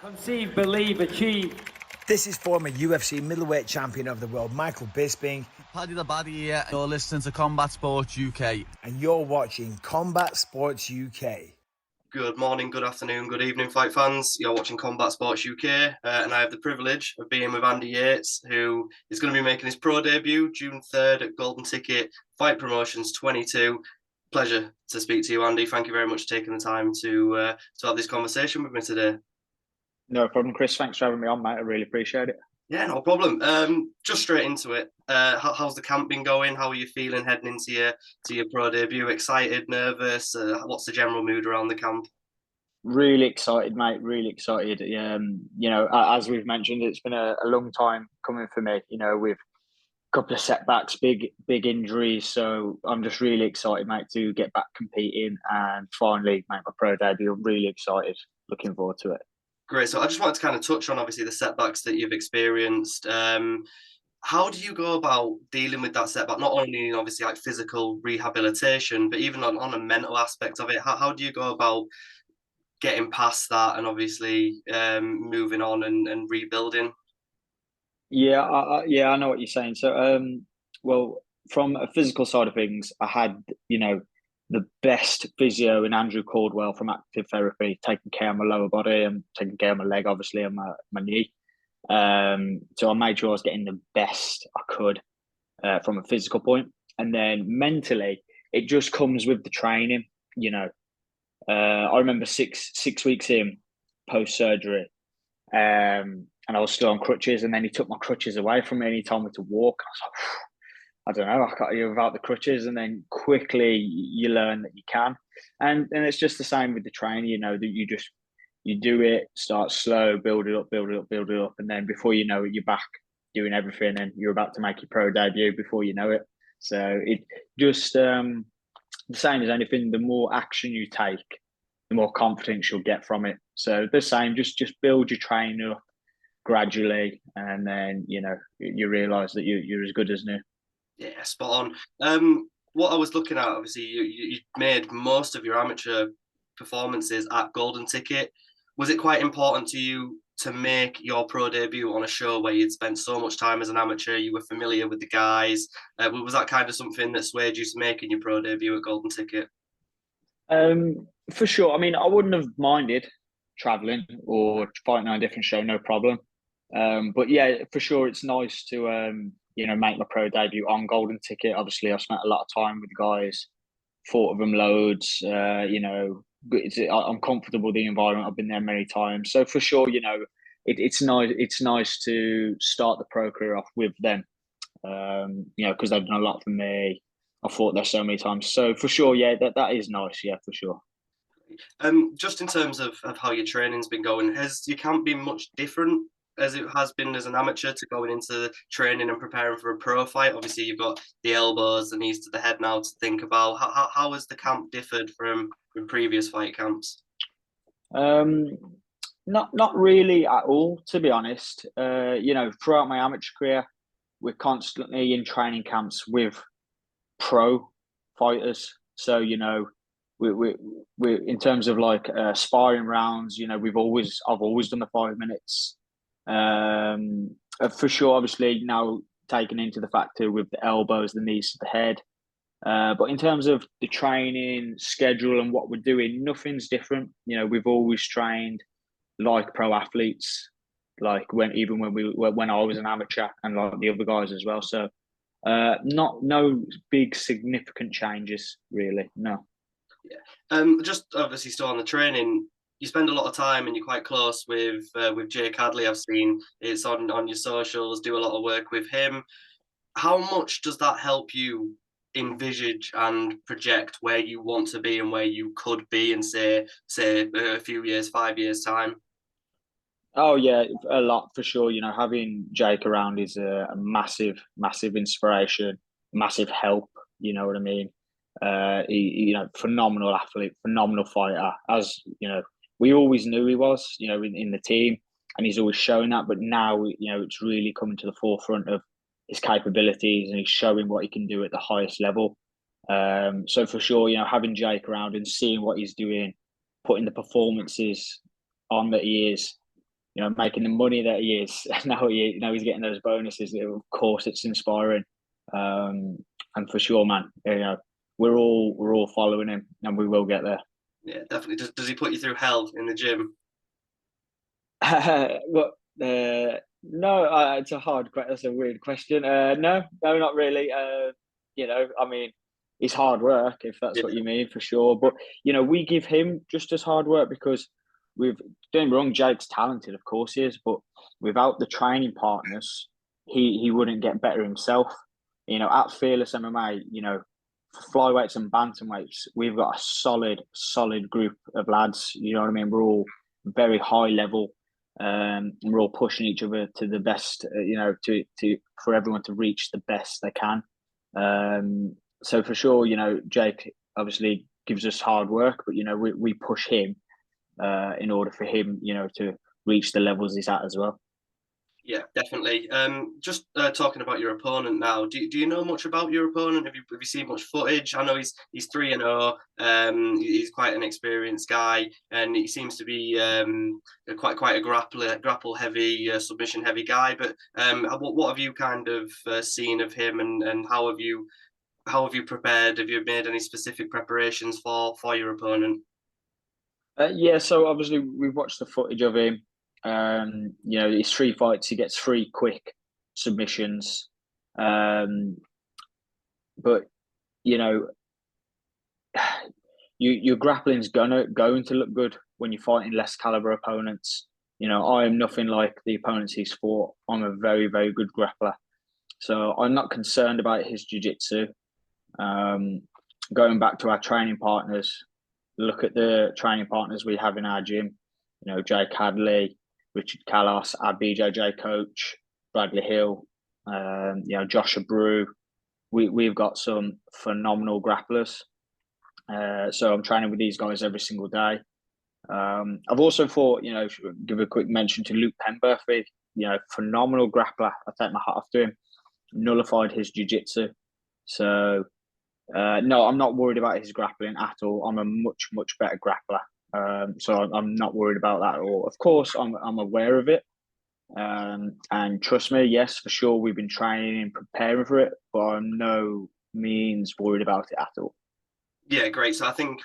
Conceive, believe, achieve. This is former UFC middleweight champion of the world, Michael Bisping. Paddy the Baddy here. You're listening to Combat Sports UK. And you're watching Combat Sports UK. Good morning, good afternoon, good evening, fight fans. You're watching Combat Sports UK, and I have the privilege of being with Andy Yates, who is going to be making his pro debut June 3rd at Golden Ticket Fight Promotions 22. Pleasure to speak to you, Andy. Thank you very much for taking the time to have this conversation with me today. No problem, Chris. Thanks for having me on, mate. I really appreciate it. Yeah, no problem. Just straight into it. How's the camp been going? How are you feeling heading into your pro debut? Excited, nervous? What's the general mood around the camp? Really excited, mate. Really excited. As we've mentioned, it's been a long time coming for me. With a couple of setbacks, big injuries. So I'm just really excited, mate, to get back competing and finally make my pro debut. I'm really excited. Looking forward to it. Great. So I just wanted to kind of touch on, obviously, the setbacks that you've experienced. How do you go about dealing with that setback? Not only in obviously like physical rehabilitation, but even on a mental aspect of it. How do you go about getting past that and obviously moving on and rebuilding? Yeah, I know what you're saying. So, well, from a physical side of things, I had, the best physio in Andrew Caldwell from Active Therapy, taking care of my lower body and taking care of my leg, obviously, and my knee. So I made sure I was getting the best I could from a physical point. And then mentally, it just comes with the training. I remember six weeks in post-surgery, and I was still on crutches, and then he took my crutches away from me and he told me to walk. I was like, I don't know, I can't do without the crutches. And then quickly you learn that you can. And it's just the same with the training, that you do it, start slow, build it up. And then before you know it, you're back doing everything and you're about to make your pro debut before you know it. So it just the same as anything, the more action you take, the more confidence you'll get from it. So the same, just build your training up gradually, and then, you realise that you're as good as new. Yeah, spot on. What I was looking at, obviously, you made most of your amateur performances at Golden Ticket. Was it quite important to you to make your pro debut on a show where you'd spent so much time as an amateur, you were familiar with the guys? Was that kind of something that swayed you to making your pro debut at Golden Ticket? For sure. I mean, I wouldn't have minded traveling or fighting on a different show, no problem. But yeah, for sure, it's nice to make my pro debut on Golden Ticket. Obviously, I spent a lot of time with the guys, fought with them loads. I'm comfortable with the environment. I've been there many times, so for sure, it's nice. It's nice to start the pro career off with them. Because they've done a lot for me. I fought there so many times, so for sure, yeah, that is nice. Yeah, for sure. Just in terms of how your training's been going, has your camp been much different as it has been as an amateur to going into training and preparing for a pro fight? Obviously, you've got the elbows, the knees to the head now to think about. How has the camp differed from previous fight camps? Not really at all, to be honest. Throughout my amateur career, we're constantly in training camps with pro fighters. So, we in terms of like sparring rounds, I've always done the 5 minutes. For sure, obviously now taken into the factor with the elbows, the knees to the head. But in terms of the training schedule and what we're doing, nothing's different. We've always trained like pro athletes, like when I was an amateur, and like the other guys as well. So no big significant changes really. No. Yeah. Just obviously still on the training, you spend a lot of time and you're quite close with Jake Hadley. I've seen it's on your socials, do a lot of work with him. How much does that help you envisage and project where you want to be and where you could be in say a few years, 5 years time? Oh yeah, a lot for sure. Having Jake around is a massive inspiration, massive help. You know what I mean? Phenomenal athlete, phenomenal fighter. As we always knew he was. In the team, and he's always shown that. But now, it's really coming to the forefront of his capabilities, and he's showing what he can do at the highest level. So for sure, having Jake around and seeing what he's doing, putting the performances on that he is, making the money that he is. Now he's getting those bonuses. Of course, it's inspiring. And for sure, man, we're all following him, and we will get there. Yeah, definitely. Does he put you through hell in the gym? Well, no, it's a hard question. That's a weird question. No, not really. I mean, it's hard work if that's what you mean, for sure. But we give him just as hard work because don't get me wrong, Jake's talented, of course he is, but without the training partners, he wouldn't get better himself. At Fearless MMA, flyweights and bantamweights, we've got a solid group of lads. You know what I mean? We're all very high level. And we're all pushing each other to the best, for everyone to reach the best they can. So for sure, Jake obviously gives us hard work, but we push him in order for him, to reach the levels he's at as well. Yeah, definitely. Just talking about your opponent now. Do you know much about your opponent? Have you seen much footage? I know he's 3-0. He's quite an experienced guy, and he seems to be quite a grapple heavy, submission heavy guy. But what have you kind of seen of him, and how have you prepared? Have you made any specific preparations for your opponent? Yeah, so obviously we've watched the footage of him. His 3 fights, he gets 3 quick submissions. But your grappling's going to look good when you're fighting less caliber opponents. I am nothing like the opponents he's fought. I'm a very, very good grappler, so I'm not concerned about his jiu-jitsu. Going back to our training partners, look at the training partners we have in our gym. Jake Hadley, Richard Callas, our BJJ coach, Bradley Hill, Joshua Brew. We've got some phenomenal grapplers. So I'm training with these guys every single day. I've also thought, give a quick mention to Luke Penberthy, phenomenal grappler. I take my hat off to him. Nullified his jiu-jitsu. So, no, I'm not worried about his grappling at all. I'm a much, much better grappler. So I'm not worried about that at all. Of course, I'm aware of it. And trust me, yes, for sure, we've been training and preparing for it, but I'm no means worried about it at all. Yeah, great. So I think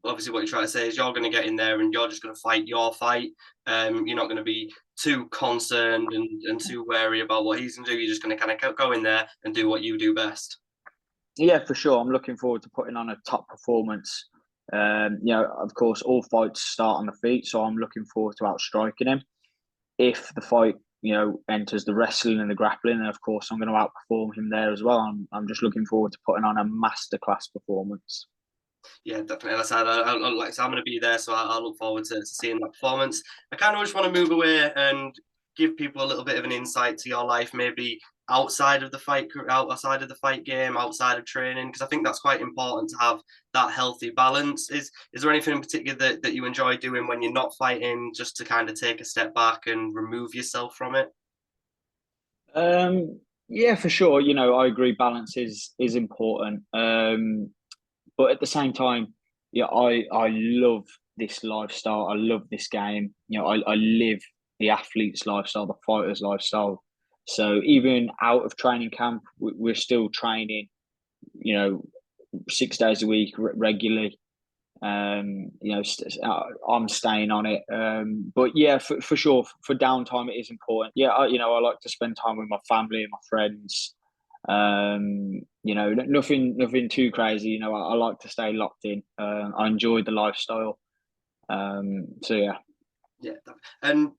obviously what you're trying to say is you're going to get in there and you're just going to fight your fight. You're not going to be too concerned and too wary about what he's going to do. You're just going to kind of go in there and do what you do best. Yeah, for sure. I'm looking forward to putting on a top performance. Of course, all fights start on the feet, so I'm looking forward to outstriking him. If the fight, enters the wrestling and the grappling, then of course I'm going to outperform him there as well. I'm just looking forward to putting on a masterclass performance. Yeah, definitely. Like I said, I'm going to be there, so I look forward to seeing that performance. I kind of just want to move away and give people a little bit of an insight to your life, maybe outside of the fight game, outside of training, because I think that's quite important to have that healthy balance. Is there anything in particular that you enjoy doing when you're not fighting, just to kind of take a step back and remove yourself from it? Yeah, for sure. I agree. Balance is important. But at the same time, yeah, I love this lifestyle. I love this game. I live the athlete's lifestyle, the fighter's lifestyle. So even out of training camp, we're still training, 6 days a week regularly. I'm staying on it. But yeah, for sure, for downtime, it is important. Yeah, I like to spend time with my family and my friends. Nothing too crazy. I like to stay locked in. I enjoy the lifestyle. So yeah. Yeah, and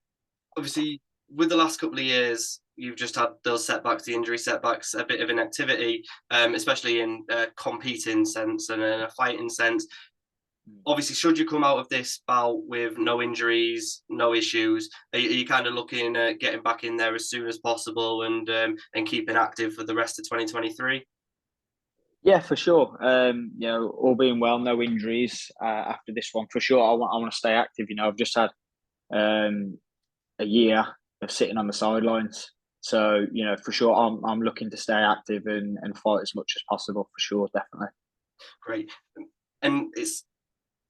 obviously with the last couple of years, you've just had those setbacks, the injury setbacks, a bit of inactivity, especially in a competing sense and in a fighting sense. Obviously, should you come out of this bout with no injuries, no issues, are you kind of looking at getting back in there as soon as possible and keeping active for the rest of 2023? Yeah, for sure. All being well, no injuries after this one, for sure. I want to stay active. I've just had a year of sitting on the sidelines, so for sure, I'm looking to stay active and fight as much as possible, for sure, definitely. Great, and it's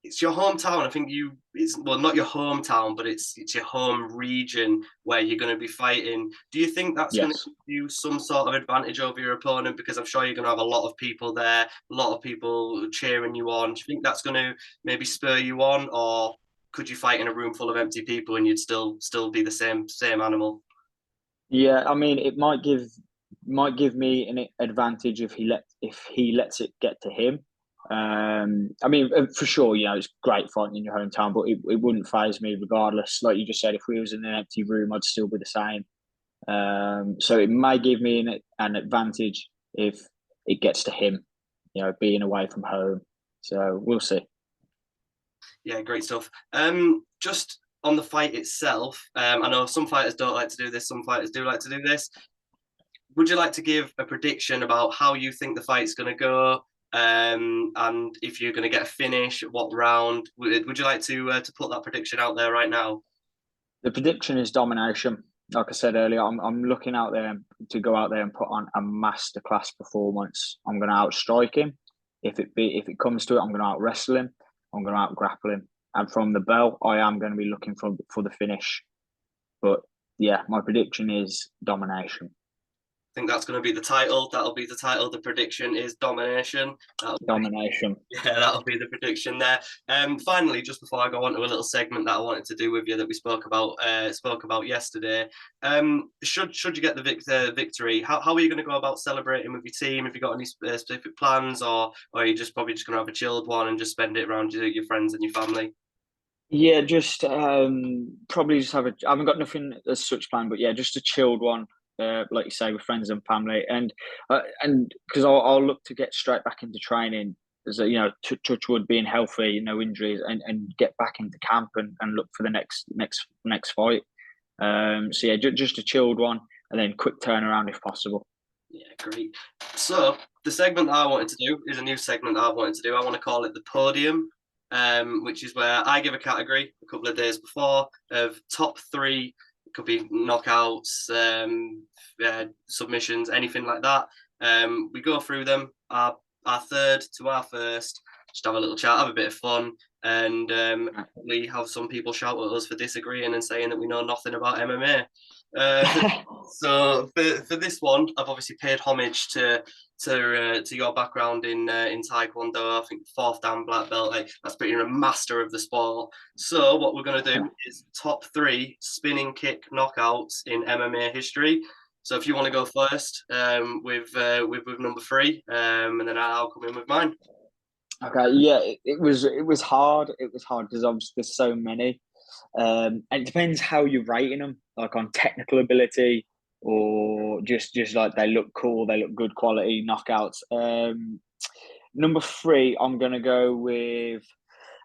it's your hometown. I think it's well, not your hometown, but it's your home region where you're going to be fighting. Do you think that's going to Yes. give you some sort of advantage over your opponent? Because I'm sure you're going to have a lot of people there, a lot of people cheering you on. Do you think that's going to maybe spur you on, or could you fight in a room full of empty people and you'd still be the same animal? Yeah, I mean, it might give me an advantage if he lets it get to him. I mean, for sure, it's great fighting in your hometown, but it wouldn't phase me regardless. Like you just said, if we was in an empty room, I'd still be the same. So it may give me an advantage if it gets to him, being away from home. So we'll see. Yeah, great stuff. Just on the fight itself, I know some fighters don't like to do this, some fighters do like to do this. Would you like to give a prediction about how you think the fight's going to go, and if you're going to get a finish, what round? Would you like to put that prediction out there right now? The prediction is domination. Like I said earlier, I'm looking out there to go out there and put on a masterclass performance. I'm going to outstrike him. If it comes to it, I'm going to out wrestle him. I'm going to out grapple him. And from the bell, I am going to be looking for the finish. But yeah, my prediction is domination. I think that's going to be the title. That'll be the title. The prediction is domination. Domination. Yeah, that'll be the prediction there. Finally, just before I go on to a little segment that I wanted to do with you that we spoke about yesterday. Should you get the victory, how are you going to go about celebrating with your team? Have you got any specific plans, or are you probably just going to have a chilled one and just spend it around your friends and your family? Yeah, just probably just I haven't got nothing as such planned, but yeah, just a chilled one. Like you say, with friends and family, and because I'll look to get straight back into training, as touch wood, being healthy, no injuries, and get back into camp and look for the next fight. So yeah, just a chilled one, and then quick turnaround if possible. Yeah, great. So the segment that I wanted to do is a new segment that I wanted to do. I want to call it the Podium, which is where I give a category a couple of days before of top three. It could be knockouts, submissions, anything like that. We go through them, our third to our first, just have a little chat, have a bit of fun, and we have some people shout at us for disagreeing and saying that we know nothing about MMA. So for this one, I've obviously paid homage to your background in Taekwondo. I think fourth dan black belt. Like that's pretty a master of the sport. So what we're going to do is top three spinning kick knockouts in MMA history. So if you want to go first with number three, and then I'll come in with mine. Okay, yeah, it was hard. It was hard because obviously there's so many. And it depends how you're rating them, like on technical ability or just like they look cool, they look good quality knockouts. Number three, I'm gonna go with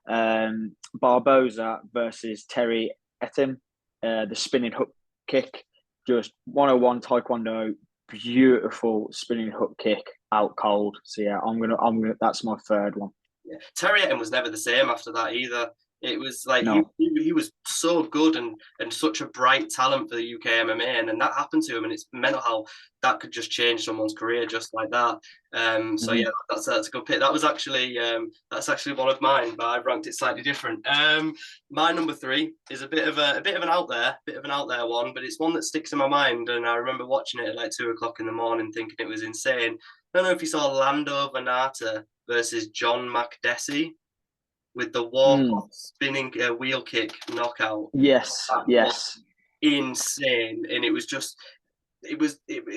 Barboza versus Terry Etim, the spinning hook kick, just 101 Taekwondo, beautiful spinning hook kick, out cold. So yeah, I'm gonna. That's my third one. Yeah. Terry Etim was never the same after that either. It was like No. he was so good and such a bright talent for the UK MMA, and then that happened to him, and it's mental how that could just change someone's career just like that. So yeah, that's a good pick. That's actually one of mine, but I've ranked it slightly different. My number three is a bit of an out there one, but it's one that sticks in my mind, and I remember watching it at like 2 o'clock in the morning, thinking it was insane. I don't know if you saw Lando Venata versus John Makdessi with the walk-off spinning wheel kick knockout. Yes, yes. Insane. And it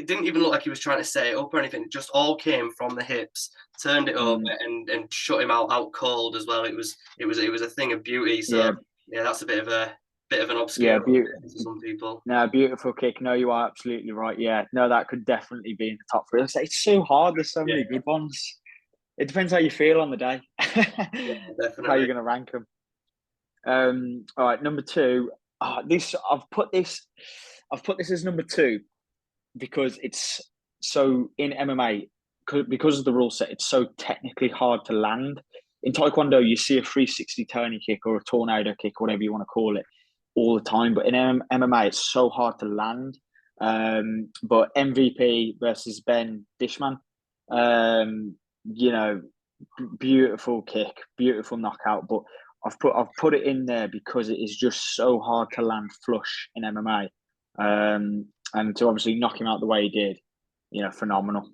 didn't even look like he was trying to set it up or anything. It just all came from the hips, turned it over and shut him out cold as well. It was a thing of beauty. So yeah, that's a bit of an obscure to some people. No, beautiful kick. No, you are absolutely right. Yeah, no, that could definitely be in the top three. It's so hard. There's so many good ones. It depends how you feel on the day. Yeah, definitely. How you're going to rank them. All right, number two. I've put this as number two because it's so in MMA because of the rule set. It's so technically hard to land. In Taekwondo, you see a 360 turning kick or a tornado kick, whatever you want to call it, all the time. But in MMA, it's so hard to land. But MVP versus Ben Dishman. beautiful kick, beautiful knockout. But I've put it in there because it is just so hard to land flush in MMA, and to obviously knock him out the way he did, phenomenal.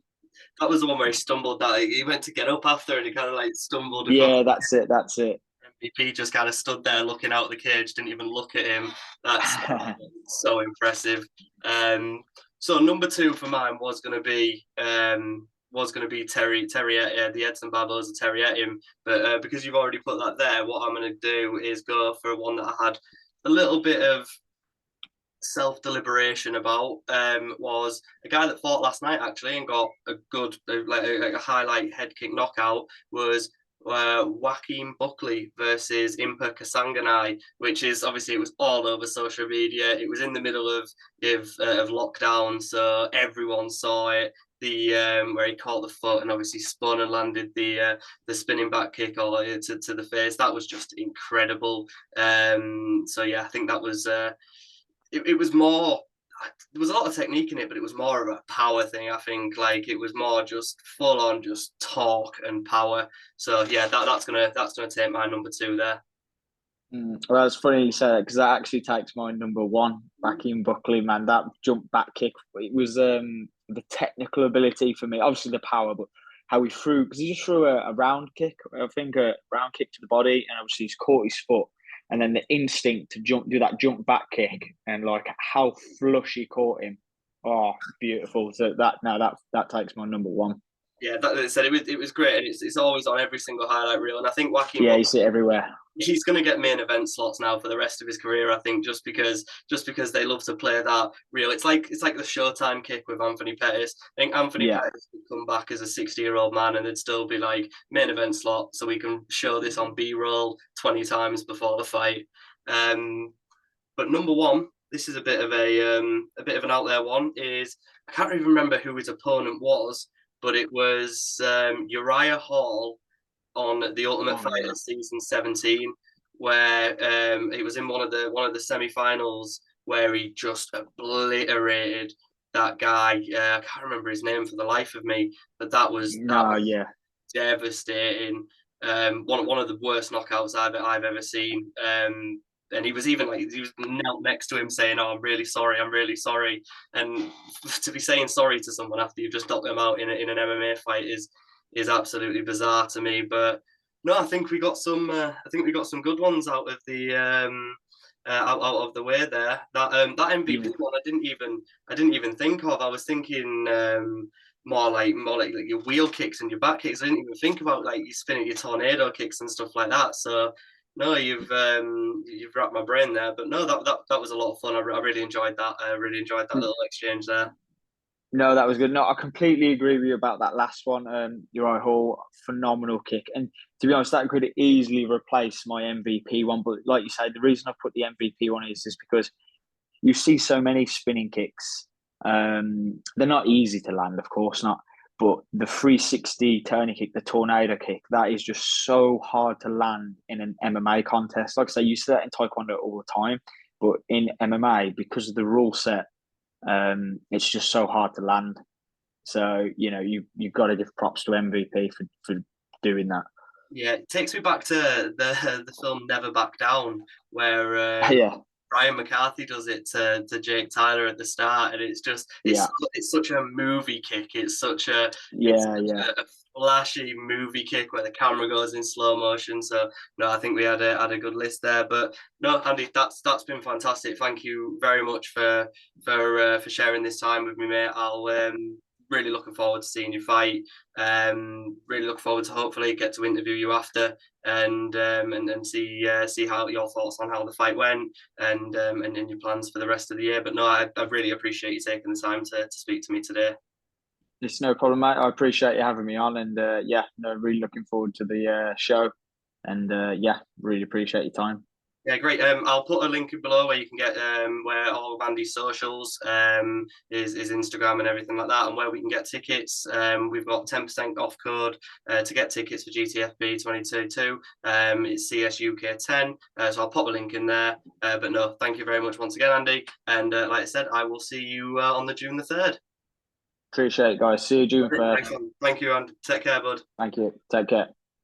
That was the one where he stumbled. That he went to get up after, and he kind of like stumbled. Yeah, that's it. That's it. MVP just kind of stood there looking out the cage, didn't even look at him. That's so impressive. So number 2 for mine was going to be Terry the Edson Barboza Terry Etim, but because you've already put that there, what I'm going to do is go for one that I had a little bit of self-deliberation about. Was a guy that fought last night actually and got a good a highlight head kick knockout, was Joaquin Buckley versus Impa Kasanganay, which is obviously, it was all over social media. It was in the middle of lockdown, so everyone saw it. The where he caught the foot and obviously spun and landed the spinning back kick all to the face. That was just incredible. So yeah, I think that was it was more. There was a lot of technique in it, but it was more of a power thing. I think it was more just full on just torque and power. So yeah, that's gonna take my number 2 there. Well, it's funny you say that because that actually takes my number 1. Joaquin Buckley, man, that jump back kick. It was the technical ability for me. Obviously the power, but how he threw, because he just threw a round kick. I think a round kick to the body, and obviously he's caught his foot. And then the instinct to do that jump back kick, and how flush he caught him. Oh, beautiful. So that takes my number 1. Yeah, that said, it was great, and it's always on every single highlight reel. And I think Joaquin, you see it everywhere. He's going to get main event slots now for the rest of his career. I think just because they love to play that reel. It's like the Showtime kick with Anthony Pettis. I think Anthony Pettis would come back as a 60-year-old man, and it'd still be like main event slot, so we can show this on B-roll 20 times before the fight. But number 1, this is a bit of an out there one. Is I can't even remember who his opponent was, but it was Uriah Hall on The Ultimate Fighter season 17, where it was in one of the semi-finals where he just obliterated that guy. I can't remember his name for the life of me, but that was devastating. One of the worst knockouts I've ever seen. And he was even he was knelt next to him saying, "Oh, I'm really sorry. And to be saying sorry to someone after you've just knocked them out in an MMA fight is absolutely bizarre to me. But no, I think we got some good ones out of the out of the way there. That MVP one I didn't even think of. I was thinking more like your wheel kicks and your back kicks. I didn't even think about you spinning your tornado kicks and stuff like that. So no, you've wrapped my brain there. But no, that was a lot of fun. I really enjoyed that. I really enjoyed that little exchange there. No, that was good. No, I completely agree with you about that last one. Uriah Hall, phenomenal kick. And to be honest, that could easily replace my MVP one. But like you say, the reason I put the MVP one is because you see so many spinning kicks. They're not easy to land, of course not. But the 360 turning kick, the tornado kick, that is just so hard to land in an MMA contest. Like I say, you see that in Taekwondo all the time. But in MMA, because of the rule set, it's just so hard to land. So you've got to give props to MVP for doing that. Yeah, it takes me back to the film Never Back Down, where Brian McCarthy does it to Jake Tyler at the start, and it's such a movie kick. It's such a flashy movie kick where the camera goes in slow motion. So no, I think we had a good list there. But no, Andy, that's been fantastic. Thank you very much for sharing this time with me, mate. I'll really looking forward to seeing you fight. Really look forward to hopefully get to interview you after and see how your thoughts on how the fight went and your plans for the rest of the year. But no, I really appreciate you taking the time to speak to me today. It's no problem, mate. I appreciate you having me on, and really looking forward to the show, and really appreciate your time. Yeah, great. I'll put a link below where you can get where all of Andy's socials is Instagram and everything like that, and where we can get tickets. We've got 10% off code to get tickets for GTFP 2022. It's CSUK10. So I'll pop a link in there. But no, thank you very much once again, Andy. And like I said, I will see you on the June the 3rd. Appreciate it, guys. See you June 3rd. Thank you, and take care, bud. Thank you. Take care.